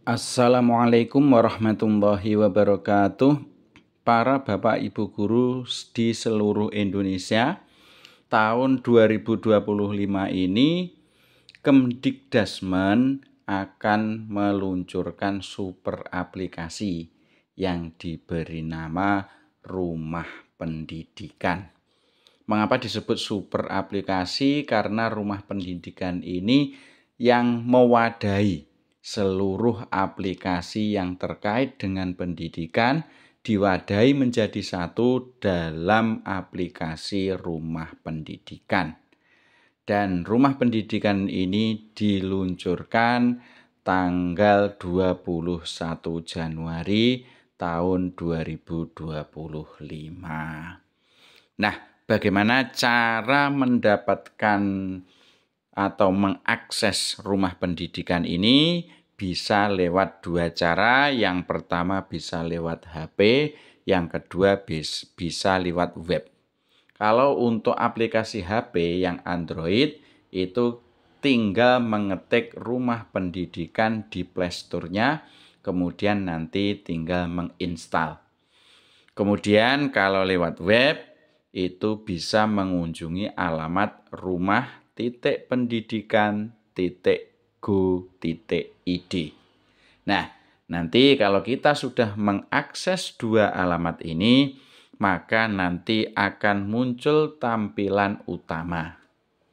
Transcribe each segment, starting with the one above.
Assalamualaikum warahmatullahi wabarakatuh. Para Bapak Ibu guru di seluruh Indonesia, tahun 2025 ini Kemdikdasmen akan meluncurkan super aplikasi yang diberi nama Rumah Pendidikan. Mengapa disebut super aplikasi? Karena rumah pendidikan ini yang mewadahi seluruh aplikasi yang terkait dengan pendidikan diwadahi menjadi satu dalam aplikasi rumah pendidikan. Dan rumah pendidikan ini diluncurkan tanggal 21 Januari tahun 2025. Nah, bagaimana cara mendapatkan atau mengakses rumah pendidikan ini? Bisa lewat dua cara. Yang pertama bisa lewat HP, yang kedua bisa lewat web. Kalau untuk aplikasi HP yang Android itu tinggal mengetik rumah pendidikan di Play Store-nya, kemudian nanti tinggal menginstal. Kemudian kalau lewat web itu bisa mengunjungi alamat rumah.pendidikan.go.id. Nah, nanti kalau kita sudah mengakses dua alamat ini, maka nanti akan muncul tampilan utama.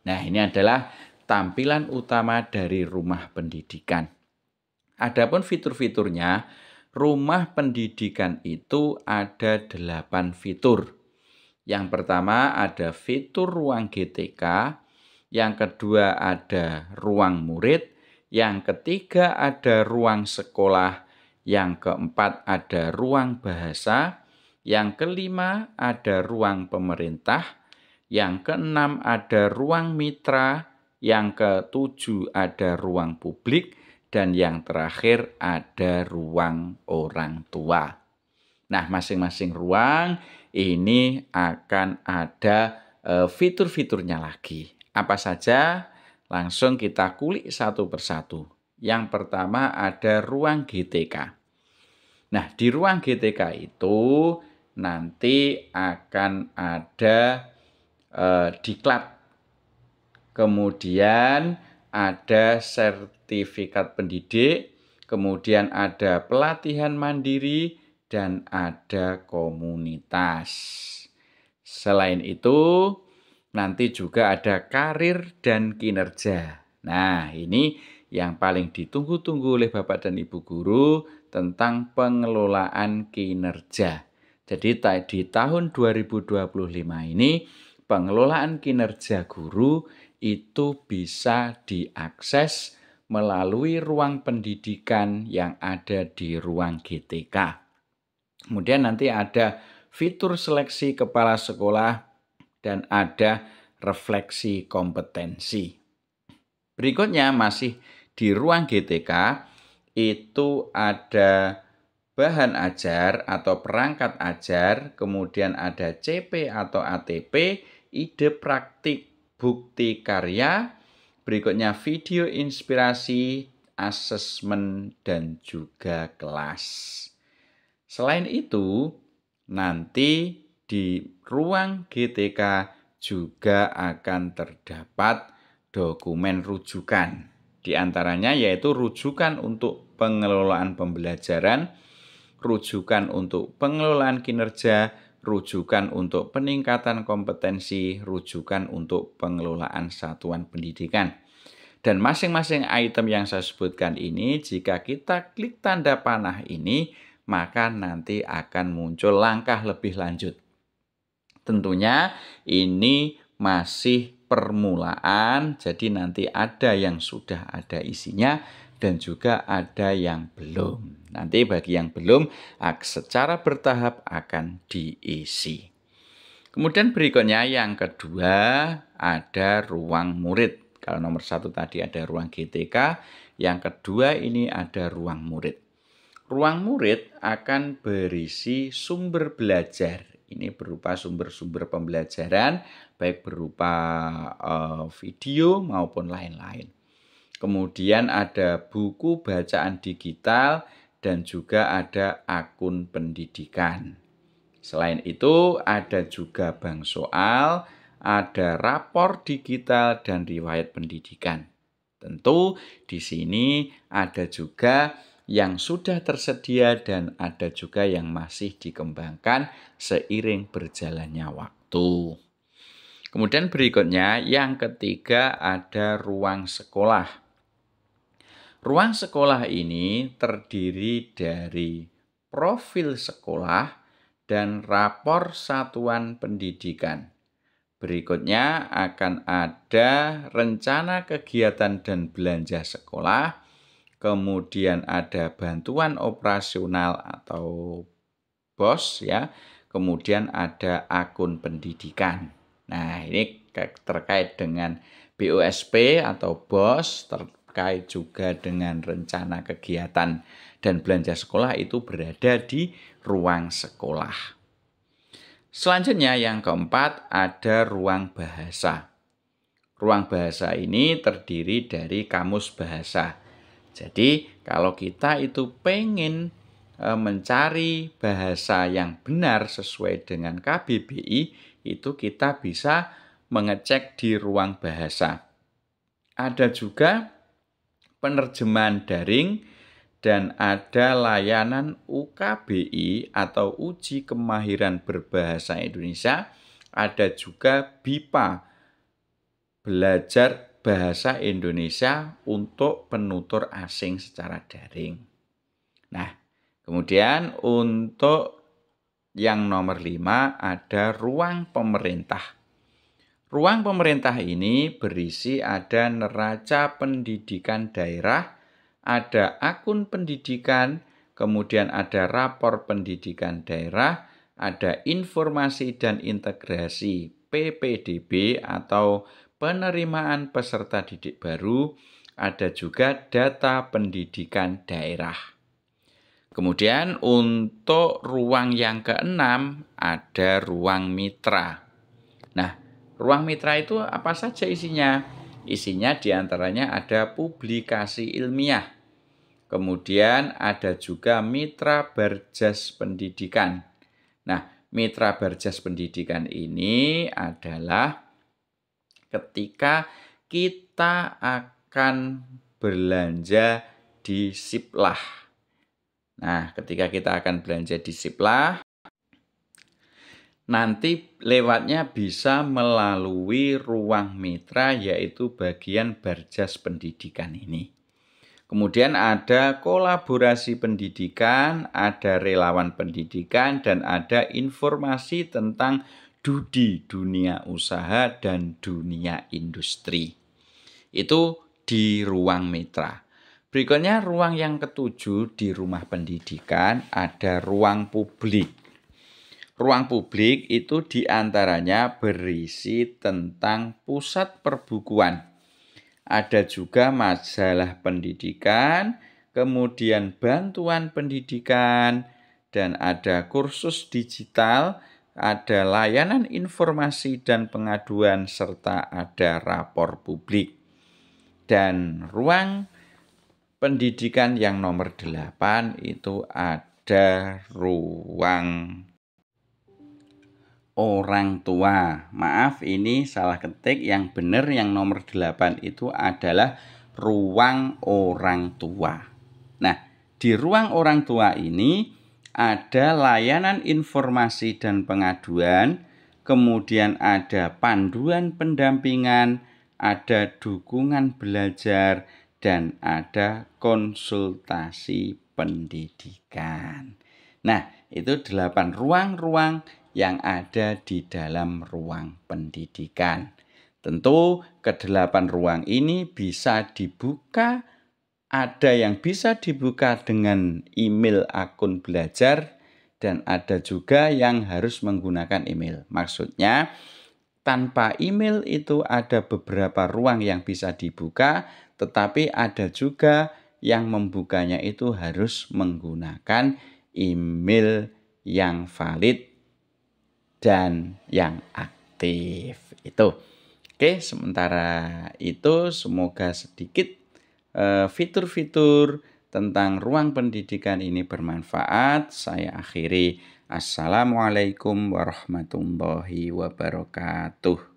Nah, ini adalah tampilan utama dari rumah pendidikan. Adapun fitur-fiturnya, rumah pendidikan itu ada 8 fitur. Yang pertama ada fitur ruang GTK, yang kedua ada ruang murid, yang ketiga ada ruang sekolah, yang keempat ada ruang bahasa, yang kelima ada ruang pemerintah, yang keenam ada ruang mitra, yang ketujuh ada ruang publik, dan yang terakhir ada ruang orang tua. Nah, masing-masing ruang ini akan ada fitur-fiturnya lagi. Apa saja? Langsung kita kulik satu persatu. Yang pertama ada ruang GTK. Nah, di ruang GTK itu nanti akan ada diklat. Kemudian ada sertifikat pendidik, kemudian ada pelatihan mandiri, dan ada komunitas. Selain itu, nanti juga ada karir dan kinerja. Nah, ini yang paling ditunggu-tunggu oleh Bapak dan Ibu guru tentang pengelolaan kinerja. Jadi di tahun 2025 ini, pengelolaan kinerja guru itu bisa diakses melalui ruang pendidikan yang ada di ruang GTK. Kemudian nanti ada fitur seleksi kepala sekolah dan ada refleksi kompetensi. Berikutnya masih di ruang GTK itu ada bahan ajar atau perangkat ajar, kemudian ada CP atau ATP, ide praktik, bukti karya, berikutnya video inspirasi, asesmen, dan juga kelas. Selain itu, nanti di ruang GTK juga akan terdapat dokumen rujukan. Di antaranya yaitu rujukan untuk pengelolaan pembelajaran, rujukan untuk pengelolaan kinerja, rujukan untuk peningkatan kompetensi, rujukan untuk pengelolaan satuan pendidikan. Dan masing-masing item yang saya sebutkan ini, jika kita klik tanda panah ini, maka nanti akan muncul langkah lebih lanjut. Tentunya ini masih permulaan, jadi nanti ada yang sudah ada isinya dan juga ada yang belum. Nanti bagi yang belum, secara bertahap akan diisi. Kemudian berikutnya yang kedua ada ruang murid. Kalau nomor satu tadi ada ruang GTK, yang kedua ini ada ruang murid. Ruang murid akan berisi sumber belajar. Ini berupa sumber-sumber pembelajaran, baik berupa video maupun lain-lain. kemudian ada buku bacaan digital, dan juga ada akun pendidikan. Selain itu, ada juga bank soal, ada rapor digital, dan riwayat pendidikan. Tentu di sini ada juga yang sudah tersedia dan ada juga yang masih dikembangkan seiring berjalannya waktu. Kemudian berikutnya yang ketiga ada ruang sekolah. Ruang sekolah ini terdiri dari profil sekolah dan rapor satuan pendidikan. Berikutnya akan ada rencana kegiatan dan belanja sekolah, kemudian ada bantuan operasional atau BOS ya, kemudian ada akun pendidikan. Nah, ini terkait dengan BOSP atau BOS, terkait juga dengan rencana kegiatan dan belanja sekolah itu berada di ruang sekolah. Selanjutnya yang keempat ada ruang bahasa. Ruang bahasa ini terdiri dari kamus bahasa. Jadi kalau kita itu pengen mencari bahasa yang benar sesuai dengan KBBI, itu kita bisa mengecek di ruang bahasa. Ada juga penerjemahan daring dan ada layanan UKBI atau Uji Kemahiran Berbahasa Indonesia, ada juga BIPA, Belajar Bahasa Indonesia untuk penutur asing secara daring. Nah, kemudian untuk yang nomor 5 ada ruang pemerintah. Ruang pemerintah ini berisi ada neraca pendidikan daerah, ada akun pendidikan, kemudian ada rapor pendidikan daerah, ada informasi dan integrasi PPDB atau penerimaan peserta didik baru, ada juga data pendidikan daerah. Kemudian untuk ruang yang keenam ada ruang mitra. Nah, ruang mitra itu apa saja isinya? Isinya diantaranya ada publikasi ilmiah. Kemudian ada juga mitra Barjas Pendidikan. Nah, mitra Barjas Pendidikan ini adalah ketika kita akan belanja di Siplah. Nah, ketika kita akan belanja di Siplah, nanti lewatnya bisa melalui ruang mitra yaitu bagian Barjas Pendidikan ini. Kemudian ada kolaborasi pendidikan, ada relawan pendidikan, dan ada informasi tentang DUDI, dunia usaha dan dunia industri. Itu di ruang mitra. Berikutnya ruang yang ketujuh di rumah pendidikan ada ruang publik. Ruang publik itu diantaranya berisi tentang pusat perbukuan. Ada juga majalah pendidikan, kemudian bantuan pendidikan, dan ada kursus digital, ada layanan informasi dan pengaduan, serta ada rapor publik. Dan ruang pendidikan yang nomor 8 itu ada ruang orang tua. Maaf, ini salah ketik. Yang benar yang nomor 8 itu adalah ruang orang tua. Nah, di ruang orang tua ini ada layanan informasi dan pengaduan, kemudian ada panduan pendampingan, ada dukungan belajar, dan ada konsultasi pendidikan. Nah, itu 8 ruang-ruang yang ada di dalam ruang pendidikan. Tentu ke-8 ruang ini bisa dibuka, ada yang bisa dibuka dengan email akun belajar, dan ada juga yang harus menggunakan email. Maksudnya, tanpa email itu ada beberapa ruang yang bisa dibuka, tetapi ada juga yang membukanya itu harus menggunakan email yang valid dan yang aktif itu. Oke, sementara itu semoga sedikit fitur-fitur tentang ruang pendidikan ini bermanfaat, saya akhiri. Assalamualaikum warahmatullahi wabarakatuh.